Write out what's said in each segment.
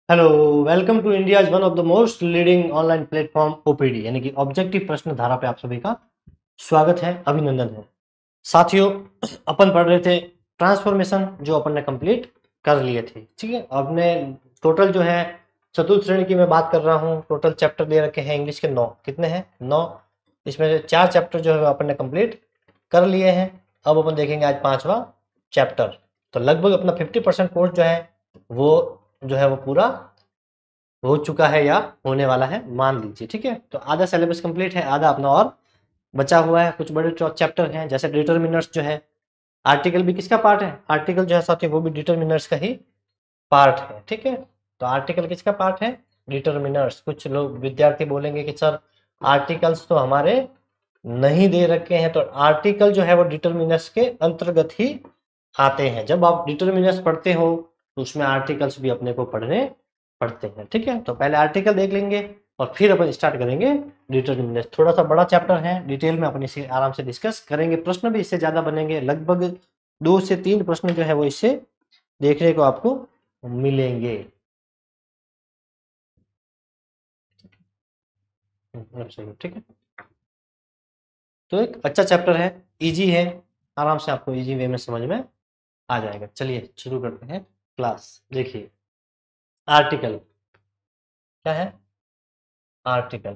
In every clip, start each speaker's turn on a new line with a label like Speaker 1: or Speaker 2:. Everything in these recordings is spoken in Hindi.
Speaker 1: Hello, welcome to India one of the most leading online platform OPD यानी कि ऑब्जेक्टिव प्रश्न धारा पे आप सभी का स्वागत है, अभिनंदन है। साथियों, अपन पढ़ रहे थे ट्रांसफॉर्मेशन जो अपन ने कंप्लीट कर लिए थे। ठीक है, आपने टोटल जो है चतुर्थ श्रेणी की मैं बात कर रहा हूँ। टोटल चैप्टर दे रखे हैं इंग्लिश के 9। कितने हैं? 9। इसमें से 4 चैप्टर जो है अपन ने कंप्लीट कर लिए हैं। अब अपन देखेंगे आज 5वां चैप्टर। तो लगभग अपना 50% कोर्स जो है वो पूरा हो चुका है या होने वाला है, मान लीजिए। ठीक है, तो आधा सिलेबस कंप्लीट है, आधा अपना और बचा हुआ है। कुछ बड़े चैप्टर हैं जैसे डिटरमिनर्स जो है। आर्टिकल भी किसका पार्ट है? आर्टिकल जो है साथियों वो भी डिटरमिनर्स का ही पार्ट है। ठीक है, तो आर्टिकल किसका पार्ट है? डिटरमिनर्स। कुछ लोग विद्यार्थी बोलेंगे कि सर आर्टिकल्स तो हमारे नहीं दे रखे हैं, तो आर्टिकल जो है वो डिटरमिनर्स के अंतर्गत ही आते हैं। जब आप डिटरमिनर्स पढ़ते हो तो उसमें आर्टिकल्स भी अपने को पढ़ने पढ़ते हैं। ठीक है, तो पहले आर्टिकल देख लेंगे और फिर अपन स्टार्ट करेंगे डिटरमिनर्स। थोड़ा सा बड़ा चैप्टर है, डिटेल में अपन इसे आराम से डिस्कस करेंगे। प्रश्न भी इससे ज्यादा बनेंगे, लगभग 2 से 3 प्रश्न जो है वो इससे देखने को आपको मिलेंगे। ठीक है, तो एक अच्छा चैप्टर है, इजी है, आराम से आपको इजी वे में समझ में आ जाएगा। चलिए शुरू करते हैं क्लास। देखिए, आर्टिकल क्या है? आर्टिकल।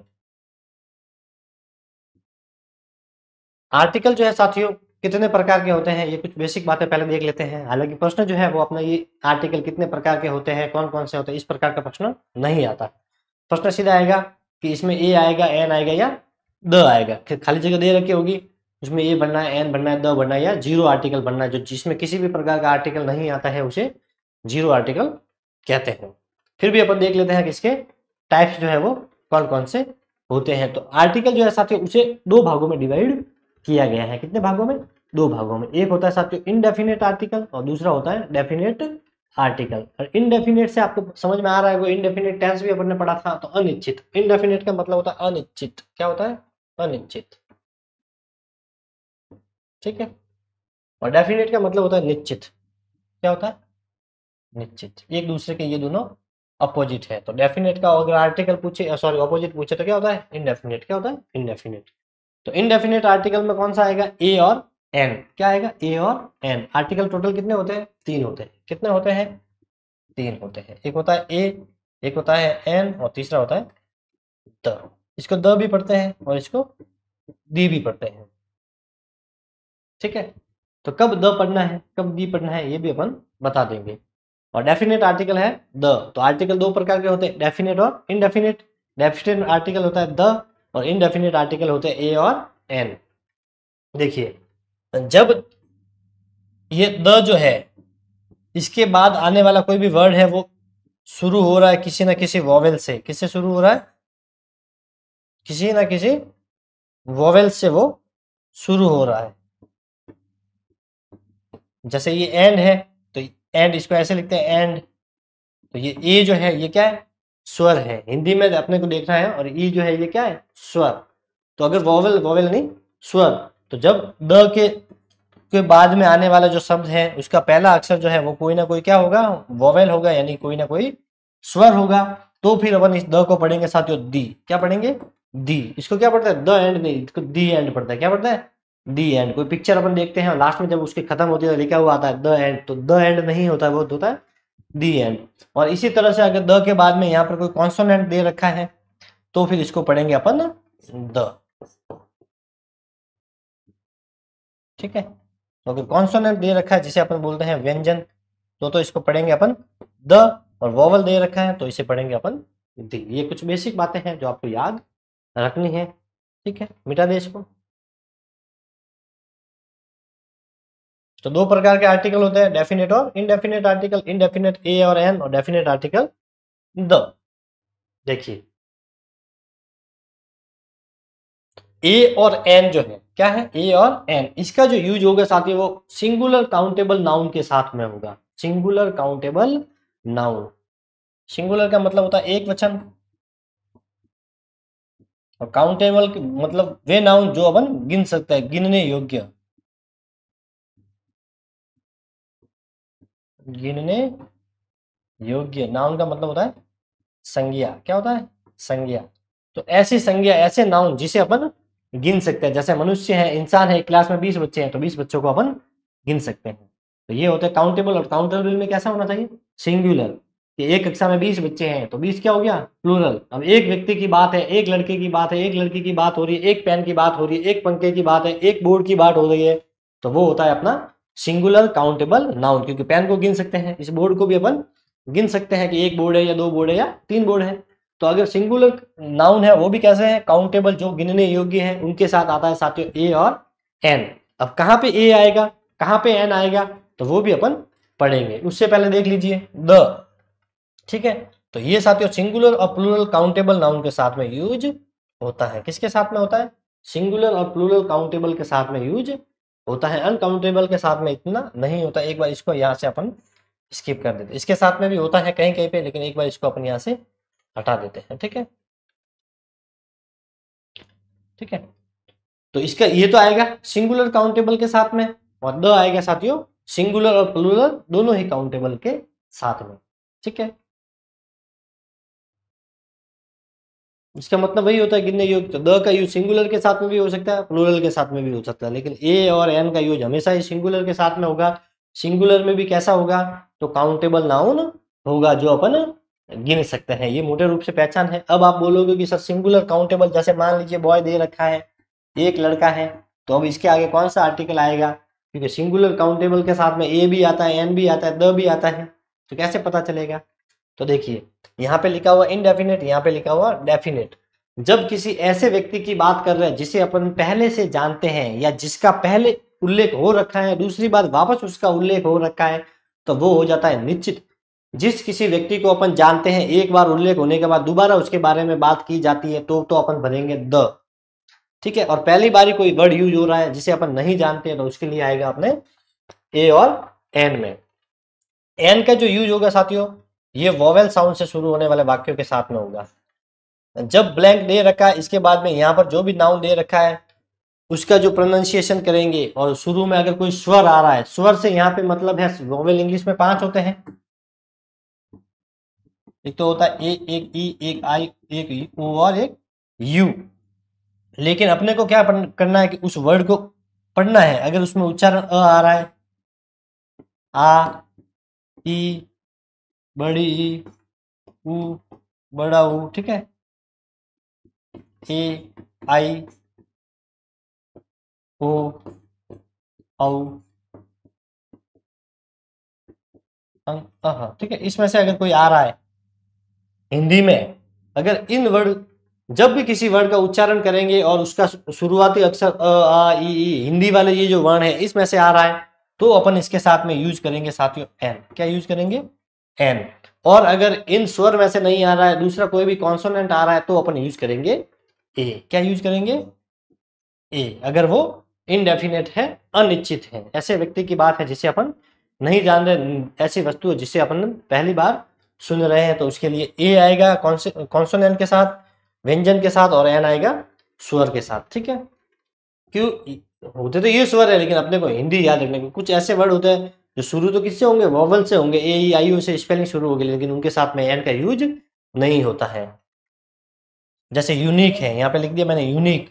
Speaker 1: आर्टिकल जो है साथियों कितने प्रकार के होते हैं, ये कुछ बेसिक बातें पहले देख लेते हैं। हालांकि प्रश्न जो है वो अपना ये आर्टिकल कितने प्रकार के होते हैं, कौन कौन से होते हैं, इस प्रकार का प्रश्न नहीं आता। प्रश्न सीधा आएगा कि इसमें ए आएगा, एन आएगा या द आएगा। खाली जगह दे रखी होगी, उसमें ए बनना है, एन बनना है, द बनना है या जीरो आर्टिकल बनना है। जो जिसमें किसी भी प्रकार का आर्टिकल नहीं आता है उसे जीरो आर्टिकल कहते हैं। फिर भी अपन देख लेते हैं कि इसके टाइप्स जो है वो कौन कौन से होते हैं। तो आर्टिकल जो है साथियों उसे 2 भागों में डिवाइड किया गया है। कितने भागों में? 2 भागों में। एक होता है साथियों इनडेफिनेट आर्टिकल और दूसरा होता है डेफिनेट आर्टिकल। और इनडेफिनेट से आपको समझ में आ रहा है, वो इनडेफिनेट टेंस भी अपन ने पढ़ा था। तो अनिश्चित, इनडेफिनेट का मतलब होता है अनिश्चित। क्या होता है? अनिश्चित। ठीक है, और डेफिनेट का मतलब होता है निश्चित। क्या होता है? निश्चित। एक दूसरे के ये दोनों अपोजिट है। तो डेफिनेट का अगर आर्टिकल पूछे, सॉरी अपोजिट पूछे, तो क्या होता है? इनडेफिनेट। क्या होता है? इनडेफिनेट। तो इनडेफिनेट आर्टिकल में कौन सा आएगा? ए और एन। क्या आएगा? ए और एन। आर्टिकल टोटल कितने होते हैं? 3 होते हैं। कितने होते हैं? 3 होते हैं। एक होता है ए, एक होता है एन और तीसरा होता है द। इसको द भी पढ़ते हैं और इसको दी भी पढ़ते हैं। ठीक है, तो कब द पढ़ना है, कब दी पढ़ना है, ये भी अपन बता देंगे। और डेफिनेट आर्टिकल है द। तो आर्टिकल 2 प्रकार के होते हैं, डेफिनेट और इनडेफिनेट। डेफिनेट आर्टिकल होता है द और इनडेफिनेट आर्टिकल होते हैं ए और एन। देखिए, जब ये द जो है इसके बाद आने वाला कोई भी वर्ड है वो शुरू हो रहा है किसी ना किसी वॉवेल से। किससे शुरू हो रहा है? किसी ना किसी वॉवेल से वो शुरू हो रहा है। जैसे ये एंड है, तो एंड इसको ऐसे लिखते हैं एंड। तो ये ए जो है ये क्या है? स्वर है। हिंदी में अपने को देखना है। और ई जो है ये क्या है? स्वर। तो अगर वॉवेल, वॉवेल नहीं स्वर, तो जब द के बाद में आने वाला जो शब्द है उसका पहला अक्षर जो है वो कोई ना कोई क्या होगा? वॉवेल होगा, यानी कोई ना कोई स्वर होगा। तो फिर अपन इस द को पढ़ेंगे साथियों दी। क्या पढ़ेंगे? दी। इसको क्या पढ़ता है? द एंड नहीं, इसको दी एंड पढ़ता है। क्या पढ़ता है? दी एंड। कोई पिक्चर अपन देखते हैं लास्ट में जब उसकी खत्म होती है तो लिखा हुआ आता है द एंड, तो द एंड नहीं होता है, वो होता है दी एंड। और इसी तरह से अगर द के बाद में यहाँ पर कोई कॉन्सोनेंट दे रखा है तो फिर इसको पढ़ेंगे अपन द। ठीक है, तो अगर कॉन्सोनेंट दे रखा है जिसे अपन बोलते हैं व्यंजन, तो इसको पढ़ेंगे अपन द। और वॉवल दे रखा है तो इसे पढ़ेंगे अपन दी। ये कुछ बेसिक बातें हैं जो आपको याद रखनी है। ठीक है, मिटा दे इसको। तो 2 प्रकार के आर्टिकल होते हैं, डेफिनेट और इनडेफिनेट आर्टिकल। इनडेफिनेट ए और एन और डेफिनेट आर्टिकल द। देखिए, ए और एन जो है क्या है? ए और एन, इसका जो यूज होगा साथी वो सिंगुलर काउंटेबल नाउन के साथ में होगा। Singular countable noun. सिंगुलर का मतलब होता है एक वचन, और काउंटेबल मतलब वे नाउन जो अपन गिन सकते हैं, गिनने योग्य। गिनने योग्य, नाउन का मतलब होता है संज्ञा। क्या होता है? संज्ञा। तो ऐसी संज्ञा, ऐसे नाउन जिसे अपन गिन सकते हैं, जैसे मनुष्य है, इंसान है, क्लास में 20 बच्चे हैं तो 20 बच्चों को अपन गिन सकते हैं। तो ये होता है काउंटेबल। और काउंटेबल में कैसा होना चाहिए? सिंगुलर, कि एक कक्षा में 20 बच्चे हैं तो 20 क्या हो गया? प्लूरल। अब एक व्यक्ति की बात है, एक लड़के की बात है, एक लड़की की बात हो रही है, एक पेन की बात हो रही है, एक पंखे की बात है, एक बोर्ड की बात हो रही है, तो वो होता है अपना सिंगुलर काउंटेबल नाउन। क्योंकि पेन को गिन सकते हैं, इस बोर्ड को भी अपन गिन सकते हैं कि एक बोर्ड है या दो बोर्ड है या तीन बोर्ड है। तो अगर सिंगुलर नाउन है वो भी कैसे है? काउंटेबल, जो गिनने योग्य है, उनके साथ आता है साथियों ए और एन। अब कहाँ पे ए आएगा, कहाँ पे एन आएगा, तो वो भी अपन पढ़ेंगे। उससे पहले देख लीजिए द। ठीक है, तो ये साथियों सिंगुलर और प्लूरल काउंटेबल नाउन के साथ में यूज होता है। किसके साथ में होता है? सिंगुलर और प्लूरल काउंटेबल के साथ में यूज होता है। अनकाउंटेबल के साथ में इतना नहीं होता। एक बार इसको यहाँ से अपन स्किप कर देते, इसके साथ में भी होता है कहीं कहीं पे, लेकिन एक बार इसको अपन यहाँ से हटा देते हैं। ठीक है, ठीक है। तो इसका ये तो आएगा सिंगुलर काउंटेबल के साथ में, और द आएगा साथियों सिंगुलर और प्लूरल दोनों ही काउंटेबल के साथ में। ठीक है, इसका मतलब वही होता है गिनने योग्य। तो द का यूज सिंगुलर के साथ में भी हो सकता है, प्लूरल के साथ में भी हो सकता है, लेकिन ए और एन का यूज हमेशा ही सिंगुलर के साथ में होगा। सिंगुलर में भी कैसा होगा? तो काउंटेबल नाउन होगा जो अपन गिन सकते हैं। ये मोटे रूप से पहचान है। अब आप बोलोगे कि सर सिंगुलर काउंटेबल, जैसे मान लीजिए बॉय दे रखा है, एक लड़का है, तो अब इसके आगे कौन सा आर्टिकल आएगा? क्योंकि सिंगुलर काउंटेबल के साथ में ए भी आता है, एन भी आता है, द भी आता है, तो कैसे पता चलेगा? तो देखिए यहाँ पे लिखा हुआ इनडेफिनेट, यहाँ पे लिखा हुआ डेफिनेट। जब किसी ऐसे व्यक्ति की बात कर रहे हैं जिसे अपन पहले से जानते हैं या जिसका पहले उल्लेख हो रखा है, दूसरी बार वापस उसका उल्लेख हो रखा है, तो वो हो जाता है निश्चित। जिस किसी व्यक्ति को अपन जानते हैं, एक बार उल्लेख होने के बाद दोबारा उसके बारे में बात की जाती है, तो अपन भरेंगे द। ठीक है, और पहली बारी कोई वर्ड यूज हो रहा है जिसे अपन नहीं जानते हैं, तो उसके लिए आएगा अपने ए और एन में। एन का जो यूज होगा साथियों, ये वोवेल साउंड से शुरू होने वाले वाक्यों के साथ में होगा। जब ब्लैंक दे रखा है, इसके बाद में यहाँ पर जो भी नाउन दे रखा है उसका जो प्रोनाउंसिएशन करेंगे, और शुरू में अगर कोई स्वर आ रहा है, स्वर से यहाँ पे मतलब है वोवेल इंग्लिश में 5 होते हैं। एक तो होता है ए, एक ई, एक आई, एक ओ और एक यू। लेकिन अपने को क्या करना है कि उस वर्ड को पढ़ना है। अगर उसमें उच्चारण अ आ रहा है, आ, ई, बड़ी ई, उ, बड़ा ऊ, ठीक है, ए, आई, ओ, औ, ठीक है, इसमें से अगर कोई आ रहा है हिंदी में, अगर इन वर्ड, जब भी किसी वर्ड का उच्चारण करेंगे और उसका शुरुआती अक्षर अ, आ, ई, हिंदी वाले ये जो वर्ण है इसमें से आ रहा है, तो अपन इसके साथ में यूज करेंगे साथियों एन। क्या यूज करेंगे? एन। और अगर इन स्वर में से नहीं आ रहा है, दूसरा कोई भी कॉन्सोनेंट आ रहा है, तो अपन यूज करेंगे ए। क्या यूज करेंगे? ए। अगर वो इनडेफिनेट है, अनिश्चित है, ऐसे व्यक्ति की बात है जिसे अपन नहीं जान रहे, ऐसी वस्तु जिसे अपन पहली बार सुन रहे हैं, तो उसके लिए ए आएगा कॉन्सोनेंट के साथ, व्यंजन के साथ, और एन आएगा स्वर के साथ। ठीक है, क्यों होते तो ये स्वर है, लेकिन अपने को हिंदी याद रखने के कुछ ऐसे वर्ड होते हैं जो शुरू तो किससे होंगे? वोवल से होंगे, ए ई आई ओ से स्पेलिंग शुरू होगी, लेकिन उनके साथ में एन का यूज नहीं होता है। जैसे यूनिक है, यहाँ पे लिख दिया मैंने यूनिक।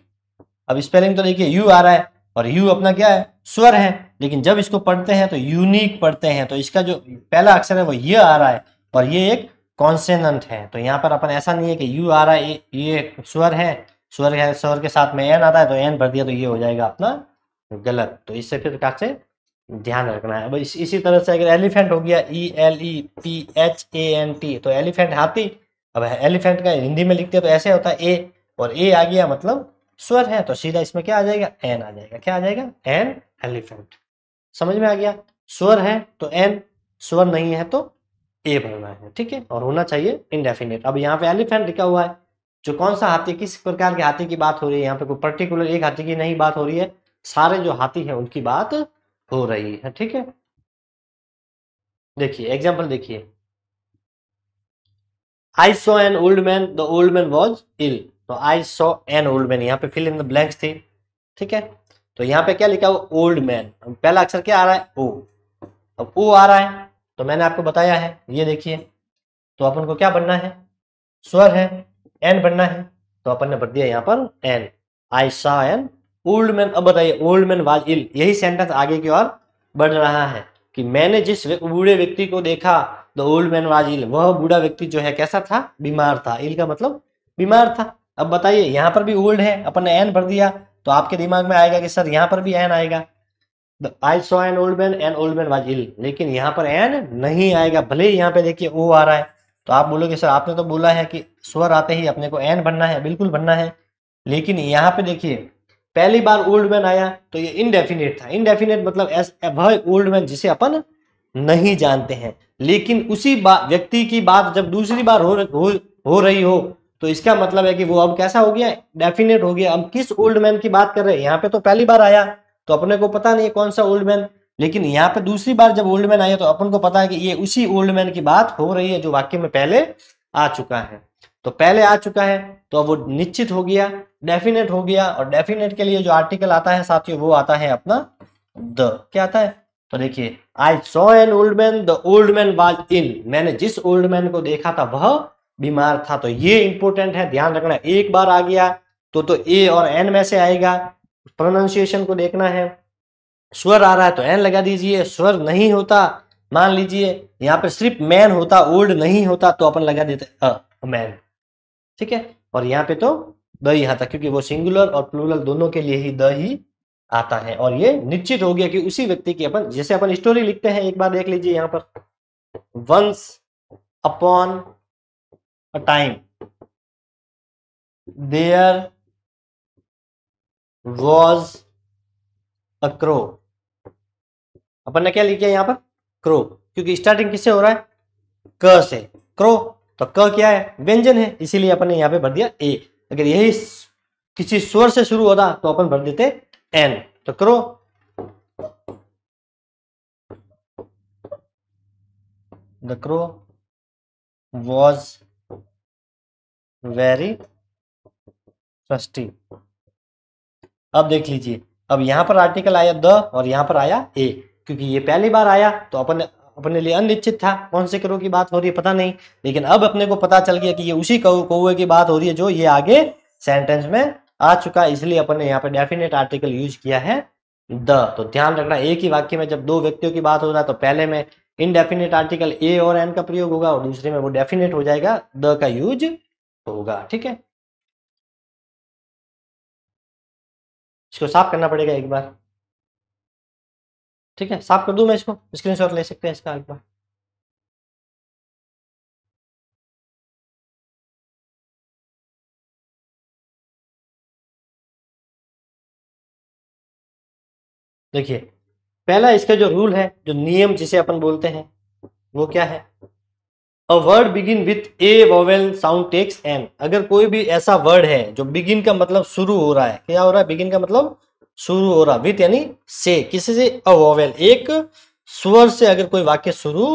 Speaker 1: अब स्पेलिंग तो देखिए यू आ रहा है, और यू अपना क्या है? स्वर है, लेकिन जब इसको पढ़ते हैं तो यूनिक पढ़ते हैं, तो इसका जो पहला अक्षर है वो ये आ रहा है, और ये एक कॉन्सेनेंट है। तो यहाँ पर अपन ऐसा नहीं है कि यू आ रहा है, ये स्वर है, स्वर है, स्वर के साथ में एन आता है तो एन भर दिया, तो ये हो जाएगा अपना गलत। तो इससे फिर प्रकार से ध्यान रखना है। अब इसी तरह से अगर एलिफेंट हो गया, ELEPHANT, तो एलिफेंट हाथी। अब एलिफेंट का हिंदी में लिखते हैं तो ऐसे होता है ए, और ए आ गया मतलब स्वर है, तो सीधा इसमें क्या आ जाएगा? एन आ जाएगा। क्या आ जाएगा? An, elephant. समझ में आ गया? स्वर है तो एन, स्वर नहीं है तो ए भरना है। ठीक है, और होना चाहिए इनडेफिनेट। अब यहाँ पे एलिफेंट लिखा हुआ है, जो कौन सा हाथी, किस प्रकार के हाथी की बात हो रही है? यहाँ पे कोई पर्टिकुलर एक हाथी की नहीं बात हो रही है, सारे जो हाथी हैं उनकी बात हो रही है। ठीक है, देखिए एग्जाम्पल देखिए, I saw an old man, the old man was ill. तो I saw an old man, यहाँ पे फिल इन द ब्लैंक्स थी। ठीक है, तो यहाँ पे क्या लिखा हुआ? Old man. पहला अक्षर क्या आ रहा है? ओ। अब ओ आ रहा है, तो मैंने आपको बताया है, ये देखिए तो अपन को क्या बनना है, स्वर है, एन बनना है, तो अपन ने भर दिया यहाँ पर एन। आई सा एन ओल्ड मैन। अब बताइए ओल्ड मैन वाज इल, यही सेंटेंस आगे की ओर बढ़ रहा है कि मैंने जिस बूढ़े व्यक्ति को देखा, the old man was ill, वह बूढ़ा व्यक्ति जो है कैसा था, बीमार था। इल का मतलब बीमार था। अब बताइए यहाँ पर भी ओल्ड है, अपन ने एन भर दिया, तो आपके दिमाग में आएगा कि सर यहाँ पर भी एन आएगा, I saw an old man and old man was ill, लेकिन यहाँ पर एन नहीं आएगा, भले ही यहाँ पे देखिए ओ आ रहा है। तो आप बोलोगे सर आपने तो बोला है कि स्वर आते ही अपने को एन बनना है, बिल्कुल बनना है, लेकिन यहाँ पे देखिए पहली बार ओल्ड मैन आया तो ये इनडेफिनेट था। इनडेफिनेट मतलब वह ओल्ड मैन जिसे अपन नहीं जानते हैं, लेकिन उसी व्यक्ति की बात जब दूसरी बार हो रही हो तो इसका मतलब है कि वो अब कैसा हो गया, डेफिनेट हो गया। अब किस ओल्ड मैन की बात कर रहे हैं, यहाँ पे तो पहली बार आया तो अपने को पता नहीं है कौन सा ओल्ड मैन, लेकिन यहाँ पे दूसरी बार जब ओल्ड मैन आया तो अपन को पता है कि ये उसी ओल्ड मैन की बात हो रही है जो वाक्य में पहले आ चुका है। तो पहले आ चुका है तो अब वो निश्चित हो गया, डेफिनेट हो गया, और डेफिनेट के लिए जो आर्टिकल आता है साथियों वो आता है अपना द। क्या आता है, तो देखिए I saw an old man, the old man was ill, मैंने जिस ओल्ड मैन को देखा था वह बीमार था। तो ये इंपॉर्टेंट है, ध्यान रखना। एक बार आ गया तो ए और एन में से आएगा, प्रोनाउंसिएशन को देखना है। स्वर आ रहा है तो एन लगा दीजिए, स्वर नहीं होता, मान लीजिए यहाँ पर सिर्फ मैन होता, ओल्ड नहीं होता, तो अपन लगा देते मैन, ठीक है। और यहाँ पे तो द ही आता, क्योंकि वो सिंगुलर और प्लूरल दोनों के लिए ही द ही आता है। और ये निश्चित हो गया कि उसी व्यक्ति की अपन, जैसे अपन स्टोरी लिखते हैं, एक बार देख लीजिए यहाँ पर, once upon a time there was a crow. अपन ने क्या लिखा है यहाँ पर, क्रो, क्योंकि स्टार्टिंग किससे हो रहा है, क से, क्रो, तो क क्या है, व्यंजन है, इसीलिए अपन ने यहाँ पे भर दिया ए। अगर यही किसी स्वर से शुरू होता तो अपन भर देते एन, तो crow. The crow was very trustee. अब देख लीजिए, अब यहाँ पर आर्टिकल आया द और यहाँ पर आया ए, क्योंकि ये पहली बार आया तो अपन अपने लिए अनिश्चित था, कौन से करो की बात हो रही है पता नहीं, लेकिन अब अपने को पता चल गया कि ये उसी कौवे की बात हो रही है जो ये आगे सेंटेंस में आ चुका है, इसलिए अपन ने यहाँ पे डेफिनेट आर्टिकल यूज किया है द। तो ध्यान रखना, एक ही वाक्य में जब दो व्यक्तियों की बात हो रहा है तो पहले में इनडेफिनेट आर्टिकल ए और एन का प्रयोग होगा और दूसरे में वो डेफिनेट हो जाएगा, द का यूज होगा, ठीक है। इसको साफ करना पड़ेगा एक बार, ठीक है, साफ कर दूं मैं इसको, स्क्रीनशॉट ले सकते हैं इसका एक बार। देखिए पहला इसका जो रूल है, जो नियम जिसे अपन बोलते हैं, वो क्या है, a word begin with a vowel sound takes an. अगर कोई भी ऐसा वर्ड है जो बिगिन का मतलब शुरू हो रहा है, क्या हो रहा है, बिगिन का मतलब शुरू हो रहा, विथ यानी से, किसी से, अ वोवेल, एक स्वर से अगर कोई वाक्य शुरू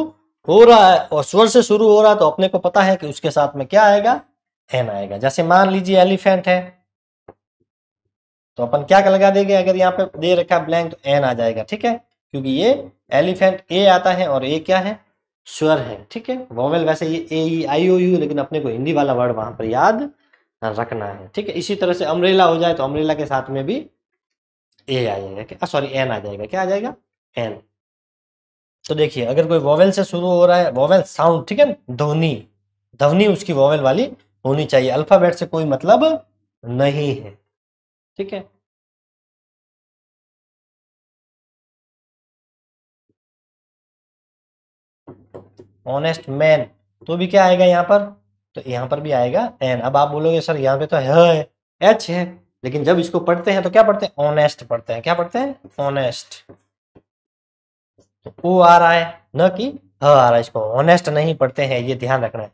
Speaker 1: हो रहा है और स्वर से शुरू हो रहा है तो अपने को पता है कि उसके साथ में क्या आएगा, एन आएगा। जैसे मान लीजिए एलिफेंट है तो अपन क्या लगा देंगे, अगर यहाँ पे दे रखा ब्लैंक तो एन आ जाएगा, ठीक है, क्योंकि ये एलिफेंट ए आता है और ए क्या है, स्वर है, ठीक है। वोवेल वैसे ये ए ई आई ओ यू, लेकिन अपने को हिंदी वाला वर्ड वहां पर याद रखना है, ठीक है। इसी तरह से अम्ब्रेला हो जाए तो अम्ब्रेला के साथ में भी ए आ जाएगा, सॉरी एन आ जाएगा, क्या आ जाएगा, एन। तो देखिए अगर कोई वोवेल से शुरू हो रहा है, वोवेल साउंड, ठीक है, ध्वनि, ध्वनि उसकी वोवेल वाली होनी चाहिए, अल्फाबेट से कोई मतलब नहीं है, ठीक है। ऑनेस्ट मैन, तो भी क्या आएगा यहाँ पर, तो यहाँ पर भी आएगा एन। अब आप बोलोगे सर यहाँ पे तो है, एच है, लेकिन जब इसको पढ़ते हैं तो क्या पढ़ते हैं, ऑनेस्ट पढ़ते हैं, क्या पढ़ते हैं, ऑनेस्ट। तो ओ आ रहा है न कि ह आ रहा है, इसको ऑनेस्ट नहीं पढ़ते हैं, ये ध्यान रखना है।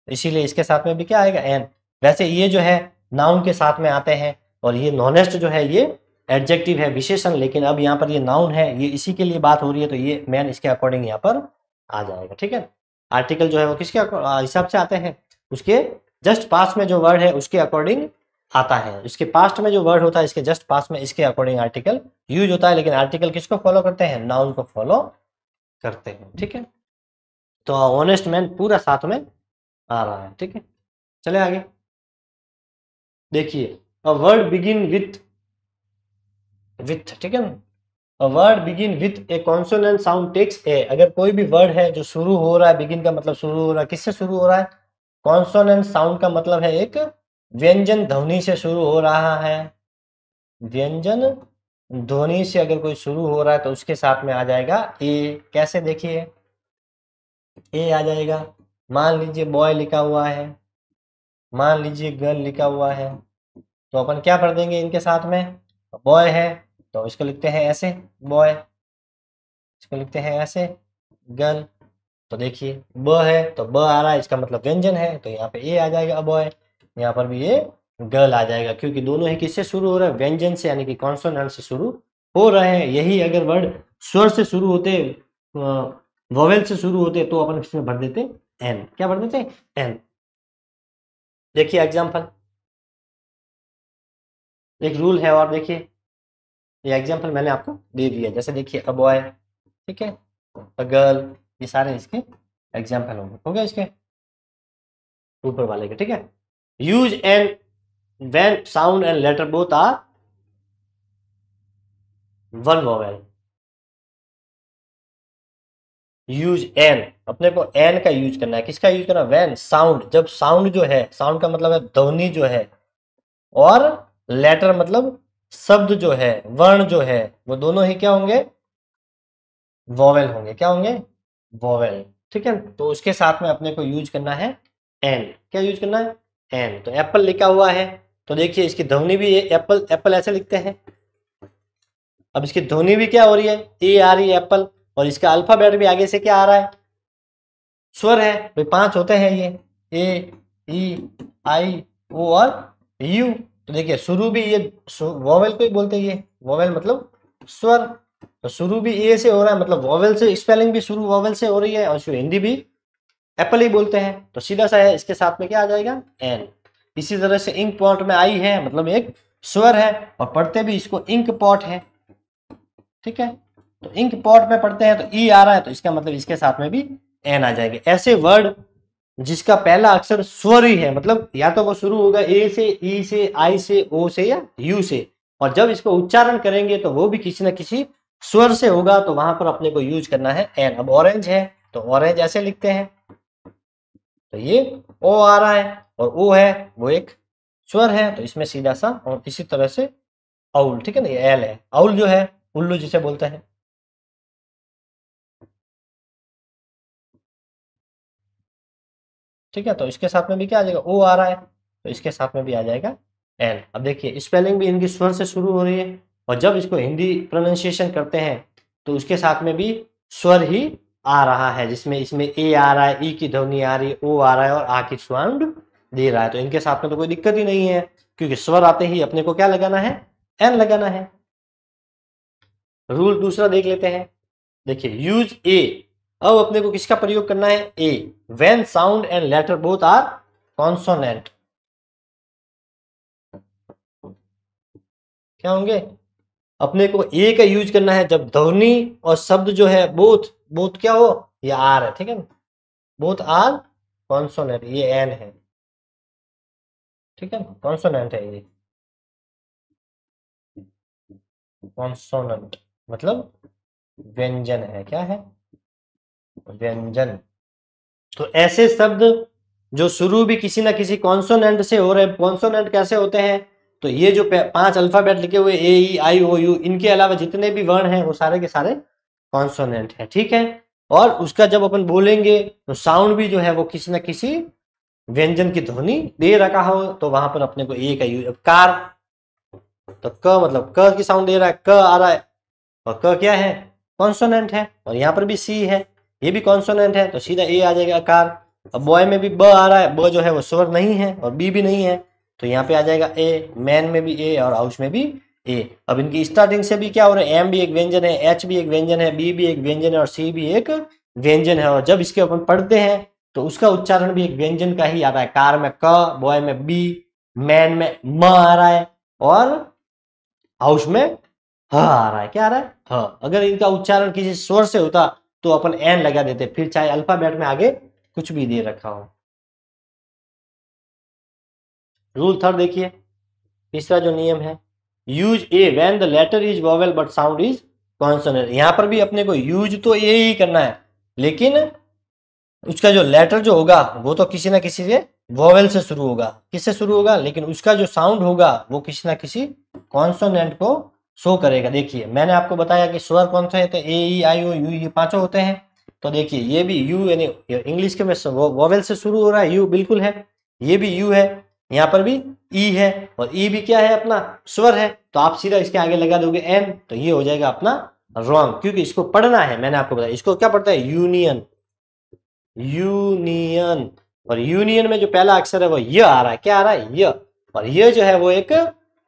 Speaker 1: इसीलिए इसके साथ में भी क्या आएगा, एन। वैसे ये जो है नाउन के साथ में आते हैं, और ये नॉनेस्ट जो है ये एडजेक्टिव है, विशेषण, लेकिन अब यहाँ पर ये नाउन है, ये इसी के लिए बात हो रही है, तो ये मैन इसके अकॉर्डिंग यहाँ पर आ जाएगा, ठीक है। आर्टिकल जो है वो किसके हिसाब से आते हैं, उसके जस्ट पास में जो वर्ड है उसके अकॉर्डिंग आता है, इसके पास्ट में जो वर्ड होता है इसके जस्ट पास में इसके अकॉर्डिंग आर्टिकल यूज होता है, लेकिन आर्टिकल किसको फॉलो करते हैं, नाउन को फॉलो करते हैं, ठीक है। तो ऑनेस्ट मैन पूरा साथ में आ रहा है, ठीक है। चले आगे, देखिए अ वर्ड बिगिन विथ, ठीक है ना, a word begin with a consonant sound takes a, अगर कोई भी वर्ड है जो शुरू हो रहा है, बिगिन का मतलब शुरू हो रहा है, किससे शुरू हो रहा है, कॉन्सोनेंट साउंड का मतलब है एक व्यंजन ध्वनि से शुरू हो रहा है, व्यंजन ध्वनि से अगर कोई शुरू हो रहा है तो उसके साथ में आ जाएगा ए। कैसे, देखिए ए आ जाएगा, मान लीजिए बॉय लिखा हुआ है, मान लीजिए गर्ल लिखा हुआ है, तो अपन क्या पढ़ देंगे इनके साथ में, बॉय है तो इसको लिखते हैं ऐसे बॉय, इसको लिखते हैं ऐसे गर्ल। तो देखिए ब है तो ब आ रहा है, इसका मतलब व्यंजन है, तो यहाँ पे ए आ जाएगा बॉय, यहाँ पर भी ये गर्ल आ जाएगा, क्योंकि दोनों ही किससे शुरू हो रहे हैं, व्यंजन से, यानी कि कॉन्सोनेंट से शुरू हो रहे हैं। यही अगर वर्ड स्वर से शुरू होते, वोवेल से शुरू होते, तो अपन इसमें भर देते एन, क्या भर देते एन। देखिए एग्जाम्पल, एक रूल है, और देखिए ये एग्जाम्पल मैंने आपको दे दिया, जैसे देखिए अ बॉय, ठीक है, अ गर्ल, ये सारे इसके एग्जाम्पल होंगे, हो गए इसके ऊपर वाले के, ठीक है। Use and when sound and letter both are one vowel, use an, अपने को एन का यूज करना है, किसका यूज करना है, व्हेन साउंड, जब साउंड जो है, साउंड का मतलब है ध्वनि जो है, और लेटर मतलब शब्द जो है, वर्ण जो है, वो दोनों ही क्या होंगे, वोवेल होंगे, क्या होंगे, वोवेल, ठीक है। तो उसके साथ में अपने को यूज करना है एन, क्या यूज करना है एन। तो एप्पल लिखा हुआ है, तो देखिए इसकी ध्वनि भी एप्पल, एप्पल ऐसे लिखते हैं, अब इसकी ध्वनि भी क्या हो रही है, ए आ रही है एप्पल, और इसका अल्फाबेट भी आगे से क्या आ रहा है, स्वर है, भाई 5 होते हैं ये, ए ई आई ओ और यू। तो देखिए शुरू भी ये वोवेल को ही बोलते हैं, ये वोवेल मतलब स्वर, तो शुरू भी ए से हो रहा है, मतलब वोवेल से, स्पेलिंग भी शुरू वोवेल से हो रही है, और इसको हिंदी भी एप्पल ही बोलते हैं, तो सीधा सा है, इसके साथ में क्या आ जाएगा एन। इसी तरह से इंक पॉट में आई है, मतलब एक स्वर है, और पढ़ते भी इसको इंक पॉट है, ठीक है। तो इंक पॉट में पढ़ते हैं तो ई आ रहा है, तो इसका मतलब इसके साथ में भी एन आ जाएगा। ऐसे वर्ड जिसका पहला अक्षर स्वर ही है, मतलब या तो वो शुरू होगा ए से, ई से, आई से, ओ से या यू से, और जब इसको उच्चारण करेंगे तो वो भी किसी न किसी स्वर से होगा, तो वहां पर अपने को यूज करना है एन। अब ऑरेंज है तो ऑरेंज ऐसे लिखते हैं, तो ये ओ आ रहा है, और ओ है वो एक स्वर है, तो इसमें सीधा सा, और इसी तरह से आउल, ठीक है ना, ये एल है, आउल जो है उल्लू जिसे बोलते हैं, ठीक है। तो इसके साथ में भी क्या आ जाएगा, ओ आ रहा है, तो इसके साथ में भी आ जाएगा एन। अब देखिए स्पेलिंग भी इनकी स्वर से शुरू हो रही है, और जब इसको हिंदी प्रोनाउंसिएशन करते हैं तो उसके साथ में भी स्वर ही आ रहा है, जिसमें इसमें ए आ रहा है, ई की ध्वनि आ रही है, ओ आ रहा है, और आ की साउंड दे रहा है, तो इनके साथ में तो कोई दिक्कत ही नहीं है, क्योंकि स्वर आते ही अपने को क्या लगाना है, एन लगाना है। रूल दूसरा देख लेते हैं, देखिए यूज ए, अब अपने को किसका प्रयोग करना है, a, when sound and letter both are consonant, क्या होंगे, अपने को ए का यूज करना है जब ध्वनि और शब्द जो है बोथ, बोथ क्या हो, ये आर है, ठीक है ना, बोथ आर कॉन्सोनेंट, ये एन है, ठीक है, कॉन्सोनेंट है ये, कॉन्सोनेंट मतलब व्यंजन है, क्या है, व्यंजन। तो ऐसे शब्द जो शुरू भी किसी ना किसी कॉन्सोनेंट से हो रहे हैं, कॉन्सोनेंट कैसे होते हैं, तो ये जो 5 अल्फाबेट लिखे हुए ए ई आई ओ यू, इनके अलावा जितने भी वर्ण हैं वो सारे के सारे कॉन्सोनेंट है, ठीक है। और उसका जब अपन बोलेंगे तो साउंड भी जो है वो किसी न किसी व्यंजन की ध्वनि दे रखा हो, तो वहां पर अपने को ए का यूज, कार, तो क मतलब क की साउंड दे रहा है, क आ रहा है, और क क्या है, कॉन्सोनेंट है, और यहाँ पर भी सी है, ये भी कॉन्सोनेंट है, तो सीधा ए आ जाएगा आकार। अब बॉय में भी ब आ रहा है, ब जो है वो स्वर नहीं है, और बी भी नहीं है, तो यहाँ पे आ जाएगा ए, मैन में भी ए, और हाउस में भी ए। अब इनकी स्टार्टिंग से भी क्या हो रहा है, एम भी एक व्यंजन है, एच भी एक व्यंजन है, बी भी एक व्यंजन है, और सी भी एक व्यंजन है, और जब इसके अपन पढ़ते हैं तो उसका उच्चारण भी एक व्यंजन का ही आता है। कार में क, बॉय में बी, मैन में म आ रहा है, और हाउस में ह आ रहा है, क्या आ रहा है, ह। अगर इनका उच्चारण किसी स्वर से होता तो अपन एन लगा देते, फिर चाहे अल्फाबेट में आगे कुछ भी दे रखा हो। रूल थर्ड देखिए, तीसरा जो नियम है, use a when the letter is vowel but sound is consonant. यहां पर भी अपने को यूज तो ए ही करना है, लेकिन उसका जो लेटर जो होगा वो तो किसी ना किसी से वॉवेल से शुरू होगा, किससे शुरू होगा, लेकिन उसका जो साउंड होगा वो किसी ना किसी कॉन्सोनेंट को शो करेगा। देखिए मैंने आपको बताया कि स्वर कौन से होते हैं, ए ई आई ओ यू, ये पांचों होते हैं। तो देखिए ये भी यू यानी इंग्लिश के में वॉवेल से शुरू हो रहा है, यू बिल्कुल है, ये भी यू है, यहाँ पर भी ई है, और ई भी क्या है अपना स्वर है। तो आप सीधा इसके आगे लगा दोगे एन, तो ये हो जाएगा अपना रॉन्ग, क्योंकि इसको पढ़ना है। मैंने आपको बताया इसको क्या पढ़ता है, यूनियन, यूनियन। और यूनियन में जो पहला अक्षर है वो य आ रहा है, क्या आ रहा है, य। और ये जो है वो एक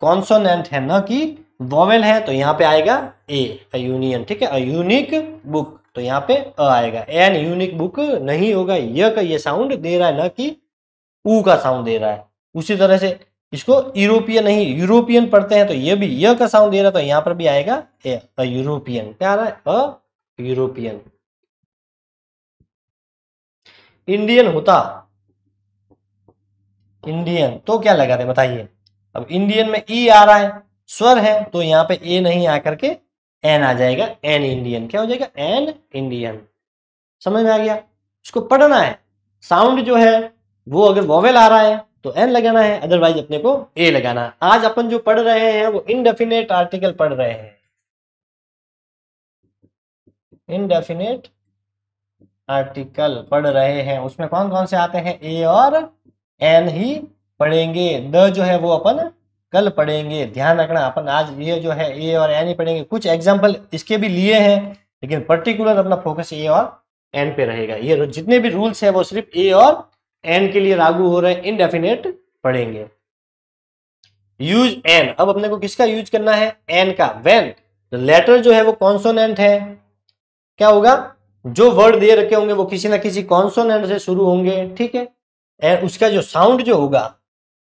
Speaker 1: कॉन्सोनेंट है, न कि वॉवेल है, तो यहाँ पे आएगा ए, यूनियन, ठीक है। अ यूनिक बुक, तो यहाँ पे अ आएगा। एन यूनिक बुक नहीं होगा, य का ये साउंड दे रहा है, न कि ऊ का साउंड दे रहा है। उसी तरह से इसको यूरोपियन नहीं यूरोपियन पढ़ते हैं, तो ये भी य का साउंड दे रहा है, तो यहाँ पर भी आएगा ए, अ यूरोपियन। क्या आ रहा है, अ यूरोपियन। इंडियन होता, इंडियन तो क्या लगा दे बताइए। अब इंडियन में ई आ रहा है, स्वर है, तो यहाँ पे ए नहीं आकर के एन आ जाएगा, एन इंडियन। क्या हो जाएगा, एन इंडियन। समझ में आ गया। इसको पढ़ना है, साउंड जो है वो अगर वॉवेल आ रहा है तो एन लगाना है, अदरवाइज अपने को ए लगाना है। आज अपन जो पढ़ रहे हैं वो इनडेफिनेट आर्टिकल पढ़ रहे हैं, इनडेफिनेट आर्टिकल पढ़ रहे हैं। उसमें कौन कौन से आते हैं, ए और एन ही पढ़ेंगे। द जो है वो अपन कल पढ़ेंगे, ध्यान रखना। अपन आज ये जो है ए और एन ही पढ़ेंगे। कुछ एग्जांपल इसके भी लिए हैं, लेकिन पर्टिकुलर अपना फोकस ए और एन पे रहेगा। ये जितने भी रूल्स है वो सिर्फ ए और एन के लिए लागू हो रहे हैं। इनडेफिनेट पढ़ेंगे। यूज एन, अब अपने को किसका यूज करना है, एन का। व्हेन लेटर जो है वो कॉन्सोनेंट है, क्या होगा, जो वर्ड दे रखे होंगे वो किसी ना किसी कॉन्सोनेंट से शुरू होंगे, ठीक है। एंड उसका जो साउंड जो होगा,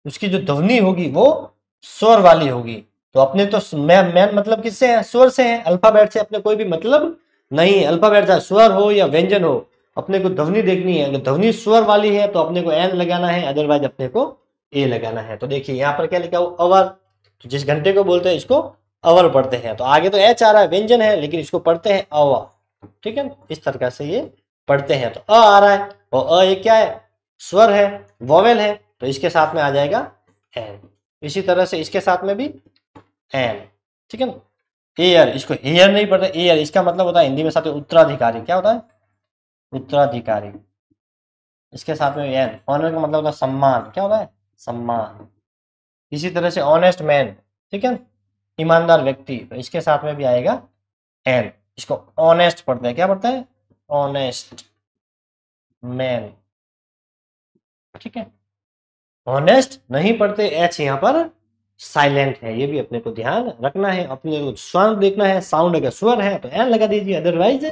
Speaker 1: उसकी जो ध्वनि होगी वो स्वर वाली होगी। तो अपने तो मैन मतलब किससे है, स्वर से है, अल्फाबेट से अपने कोई भी मतलब नहीं। अल्फाबेट चाहे स्वर हो या व्यंजन हो, अपने को ध्वनि देखनी है। अगर ध्वनि स्वर वाली है तो अपने को एन लगाना है, अदरवाइज अपने को ए लगाना है। तो देखिए यहाँ पर क्या लिखा हो, अवर। तो जिस घंटे को बोलते हैं इसको अवर पढ़ते हैं। तो आगे तो एच आ रहा है, व्यंजन है, लेकिन इसको पढ़ते हैं अवर, ठीक है। इस तरह से ये पढ़ते हैं। तो अ आ रहा है, और अ ये क्या है, स्वर है, वॉवेल है, तो इसके साथ में आ जाएगा एन। इसी तरह से इसके साथ में भी एन, ठीक है ना। एयर, इसको हेयर नहीं पढ़ते, एयर इसका मतलब होता है हिंदी में साथ उत्तराधिकारी। क्या होता है, उत्तराधिकारी। इसके साथ में एन। ऑनर का मतलब होता है सम्मान। क्या होता है, सम्मान। इसी तरह से ऑनेस्ट मैन, ठीक है, ईमानदार व्यक्ति, तो इसके साथ में भी आएगा एन। इसको ऑनेस्ट पढ़ते हैं, क्या पढ़ता है, ऑनेस्ट मैन, ठीक है। ऑनेस्ट नहीं पढ़ते, एच यहाँ पर साइलेंट है, ये भी अपने को ध्यान रखना है। अपने को साउंड देखना है, साउंड अगर स्वर है तो एन लगा दीजिए, अदरवाइज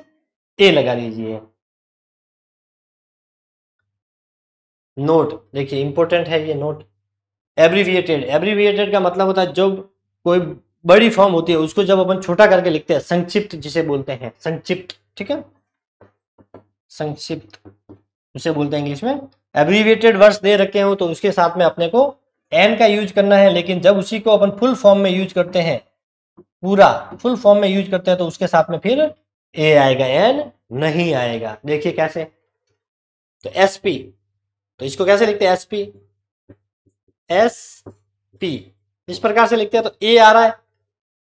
Speaker 1: ए लगा दीजिए। नोट देखिए इंपॉर्टेंट है ये नोट। एब्रीविएटेड, एब्रीविएटेड का मतलब होता है जब कोई बड़ी फॉर्म होती है उसको जब अपन छोटा करके लिखते हैं, संक्षिप्त जिसे बोलते हैं, संक्षिप्त, ठीक है, संक्षिप्त उसे बोलते हैं इंग्लिश में। एब्रीविएटेड वर्ड्स दे रखे हो तो उसके साथ में अपने को एन का यूज करना है, लेकिन जब उसी को अपन फुल फॉर्म में यूज करते हैं, पूरा फुल फॉर्म में यूज करते हैं, तो उसके साथ में फिर ए आएगा, एन नहीं आएगा। देखिए कैसे, तो एसपी, तो इसको कैसे लिखते हैं, एसपी, एस पी, इस प्रकार से लिखते हैं। तो ए आ रहा है,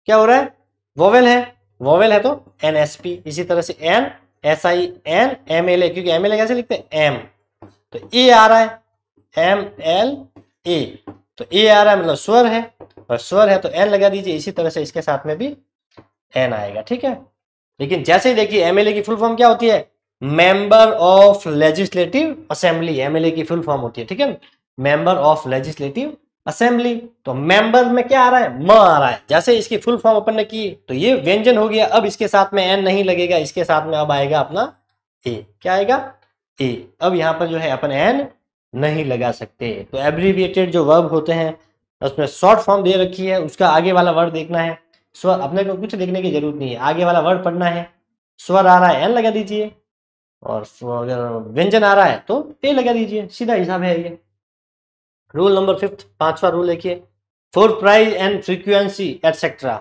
Speaker 1: क्या हो रहा है, वोवेल है, वोवेल है तो एन एस पी। इसी तरह से an S I an M L A, क्योंकि एम एल ए कैसे लिखते हैं, एम। तो ए आ रहा है, एम एल ए, तो ए आ रहा है मतलब स्वर है, और स्वर है तो एन लगा दीजिए। इसी तरह से इसके साथ में भी एन आएगा, ठीक है। लेकिन जैसे ही देखिए एमएलए की फुल फॉर्म क्या होती है, member of legislative assembly, MLA की फुल फॉर्म होती है, ठीक है, मेंबर ऑफ लेजिस्लेटिव असेंबली। तो मेंबर में क्या आ रहा है, म आ रहा है। जैसे इसकी फुल फॉर्म अपन ने की तो ये व्यंजन हो गया। अब इसके साथ में एन नहीं लगेगा, इसके साथ में अब आएगा अपना ए। क्या आएगा, ए। अब यहाँ पर जो है अपन एन नहीं लगा सकते। तो एब्रीविएटेड जो वर्ब होते हैं उसमें शॉर्ट फॉर्म दे रखी है, उसका आगे वाला वर्ड देखना है। स्वर अपने को कुछ देखने की जरूरत नहीं है, आगे वाला वर्ड पढ़ना है। स्वर आ रहा है एन लगा दीजिए, और अगर व्यंजन आ रहा है तो ए लगा दीजिए, सीधा हिसाब है ये। रूल नंबर 5, पांचवा रूल देखिए, for price and frequency etcetera.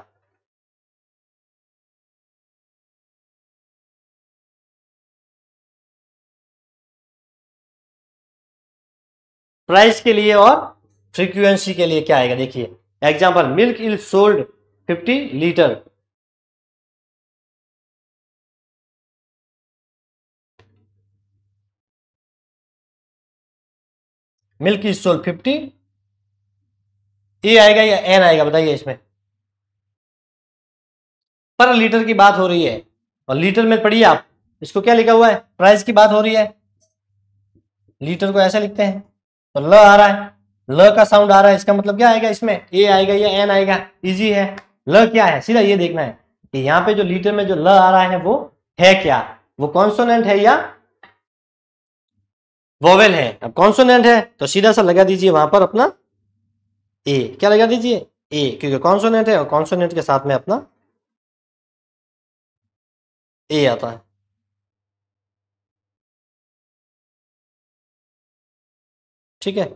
Speaker 1: Price के लिए और फ्रीक्वेंसी के लिए क्या आएगा, देखिए example, milk is sold 50 litre. Milk is sold 50, ए आएगा या एन आएगा, बताइए इसमें। पर लीटर की बात हो रही है, और लीटर में पढ़िए आप, इसको क्या लिखा हुआ है, प्राइस की बात हो रही है, लीटर को ऐसे लिखते हैं, तो ल आ रहा है, ल का साउंड आ रहा है, इसका मतलब क्या आएगा, इसमें ए आएगा या एन आएगा, इजी है। ल क्या है, सीधा ये देखना है कि यहाँ पे जो लीटर में जो ल आ रहा है वो है क्या, वो कॉन्सोनेंट है या वोवेल है। अब कॉन्सोनेंट है तो सीधा सा लगा दीजिए वहां पर अपना ए, क्या लगा दीजिए, ए, क्योंकि कॉन्सोनेंट है और कॉन्सोनेंट के साथ में अपना ए आता है। ठीक है,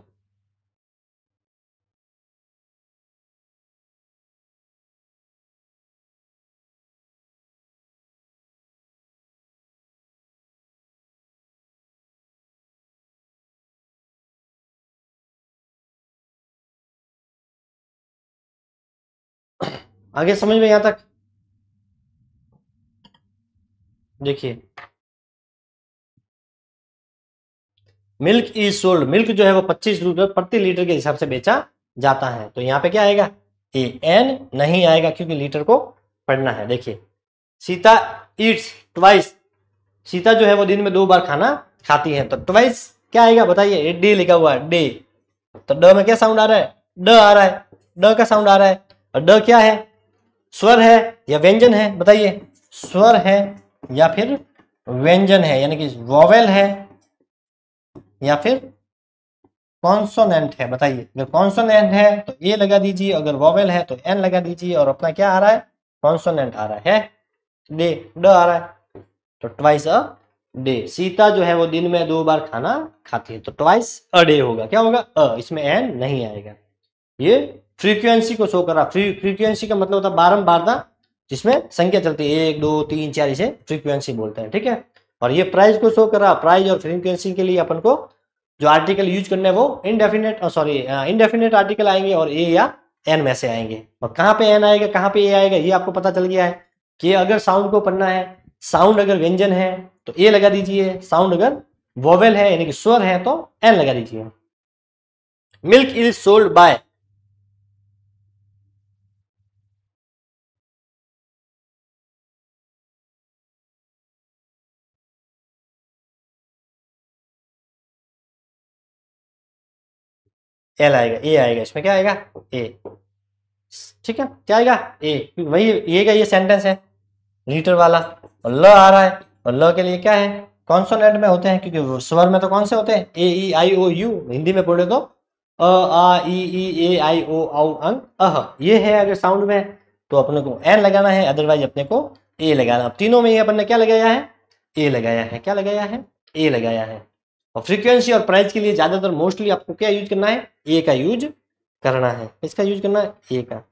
Speaker 1: आगे समझ में यहां तक, देखिए मिल्क इज सोल्ड, मिल्क जो है वो 25 रुपए प्रति लीटर के हिसाब से बेचा जाता है, तो यहाँ पे क्या आएगा, ए, एन नहीं आएगा क्योंकि लीटर को पढ़ना है। देखिए सीता ईट्स ट्वाइस, सीता जो है वो दिन में 2 बार खाना खाती है, तो ट्वाइस क्या आएगा बताइए, डे लिखा हुआ है, डे, तो ड में क्या साउंड आ रहा है, ड आ रहा है, ड का साउंड आ रहा है, और ड क्या है, स्वर है या व्यंजन है, बताइए, स्वर है या फिर व्यंजन है, यानी कि वोवेल है या फिर कॉन्सोनेंट है, बताइए। अगर कॉन्सोनेंट है तो ए लगा दीजिए, अगर वोवेल है तो एन लगा दीजिए, और अपना क्या आ रहा है, कॉन्सोनेंट आ रहा है, डे, ड आ रहा है, तो ट्वाइस अ डे। सीता जो है वो दिन में 2 बार खाना खाती है, तो ट्वाइस अ डे होगा, क्या होगा, इसमें एन नहीं आएगा। ये फ्रीक्वेंसी को शो कर रहा, फ्रीक्वेंसी का मतलब होता है बारंबारता, जिसमें संख्या चलती है 1 2 3 4, इसे फ्रीक्वेंसी बोलते हैं। ठीक है, और ये प्राइस को शो कर रहा, प्राइस और फ्रीक्वेंसी के लिए अपन को जो आर्टिकल यूज करने हैं वो इंडेफिनेट आर्टिकल आएंगे, और ए या एन में से आएंगे। और कहाँ पे एन आएगा, कहाँ पे ए आएगा, ये आपको पता चल गया है कि अगर साउंड को पढ़ना है, साउंड अगर व्यंजन है तो ए लगा दीजिए, साउंड अगर वोवेल है यानी कि स्वर है तो एन लगा दीजिए। Milk is sold by, L आएगा, ए आएगा, इसमें क्या आएगा, ए। ठीक है, क्या आएगा, ए, वही ये का ये सेंटेंस है लीटर वाला, और ल आ रहा है, और ल के लिए क्या है, कॉन्सोनेंट में होते हैं, क्योंकि स्वर में तो कौन से होते हैं, ए ई आई ओ यू, हिंदी में पढ़े तो अ आ ई ए आई ओ औ अंग अह, ये है। अगर साउंड में तो अपने को एन लगाना है, अदरवाइज अपने को ए लगाना। अब तीनों में ये अपन ने क्या लगाया है, ए लगाया है, क्या लगाया है, ए लगाया है। और फ्रीक्वेंसी और प्राइस के लिए ज्यादातर मोस्टली आपको क्या यूज करना है, ए का यूज करना है, इसका यूज करना है, ए का।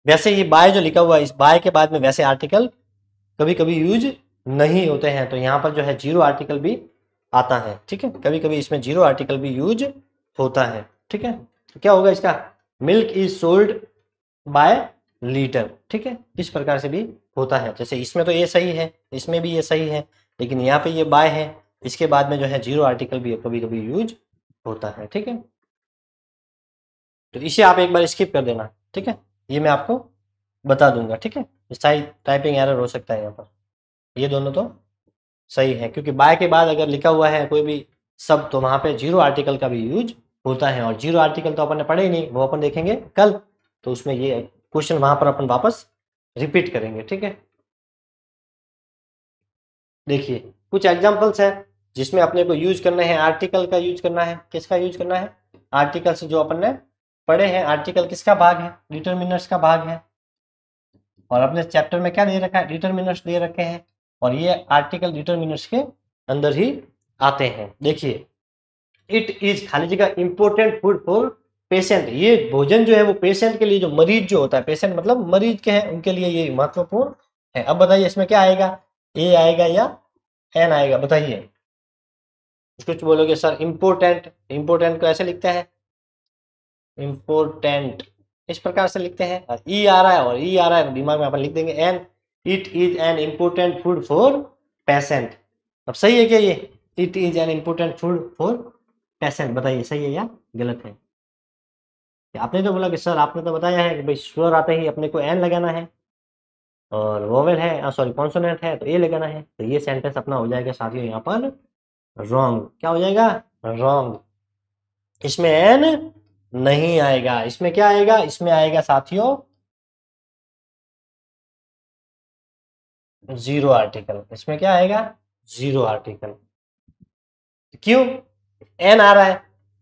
Speaker 1: वैसे ये बाय जो लिखा हुआ है, इस बाय के बाद में वैसे आर्टिकल कभी कभी यूज नहीं होते हैं, तो यहाँ पर जो है जीरो आर्टिकल भी आता है। ठीक है, कभी कभी इसमें जीरो आर्टिकल भी यूज होता है। ठीक है, तो क्या होगा इसका, milk is sold by litre. ठीक है, इस प्रकार से भी होता है, जैसे इसमें तो ये सही है, इसमें भी ये सही है, लेकिन यहाँ पे ये बाय है, इसके बाद में जो है जीरो आर्टिकल भी कभी कभी यूज होता है। ठीक है, तो इसे आप एक बार स्किप कर देना। ठीक है, ये मैं आपको बता दूंगा। ठीक है, शायद टाइपिंग एरर हो सकता है यहाँ पर, ये दोनों तो सही है, क्योंकि बाय के बाद अगर लिखा हुआ है कोई भी शब्द तो वहां पे जीरो आर्टिकल का भी यूज होता है, और जीरो आर्टिकल तो अपन ने पढ़े ही नहीं, वो अपन देखेंगे कल, तो उसमें ये क्वेश्चन वहां पर अपन वापस रिपीट करेंगे, ठीक है। देखिए कुछ एग्जांपल्स हैं जिसमें अपने को यूज करना है, आर्टिकल का यूज करना है। किसका यूज करना है? आर्टिकल से जो अपन ने पढ़े हैं। आर्टिकल किसका भाग है? डिटरमिनर्स का भाग है। और अपने चैप्टर में क्या दे रखा है? डिटरमिनर्स दे रखे हैं, और ये आर्टिकल डिटरमिनर्स के अंदर ही आते हैं। देखिए इट इज खाली जगह इम्पोर्टेंट फूड फॉर पेशेंट। ये भोजन जो है वो पेशेंट के लिए, जो मरीज जो होता है, पेशेंट मतलब मरीज के हैं, उनके लिए ये महत्वपूर्ण है। अब बताइए इसमें क्या आएगा? ए आएगा या एन आएगा? बताइए। कुछ बोलोगे सर इम्पोर्टेंट, इम्पोर्टेंट को ऐसे लिखते हैं, इम्पोर्टेंट इस प्रकार से लिखते हैं, और ई आ रहा है और ई आ रहा है तो दिमाग में अपन लिख देंगे an. It is an important food for patient. अब सही है क्या ये? It is an important food for patient, बताइए सही है या गलत है? आपने तो बोला कि सर, आपने तो बताया है कि भाई स्वर आते ही अपने को एन लगाना है, और वोवेल है, सॉरी कॉन्सोनेंट है तो ए लगाना है। तो ये सेंटेंस अपना हो जाएगा साथियों यहाँ पर रॉन्ग। क्या हो जाएगा? रॉन्ग। इसमें एन नहीं आएगा। इसमें क्या आएगा? इसमें आएगा साथियों जीरो आर्टिकल। इसमें क्या आएगा? Zero article. क्यों? एन आ रहा है,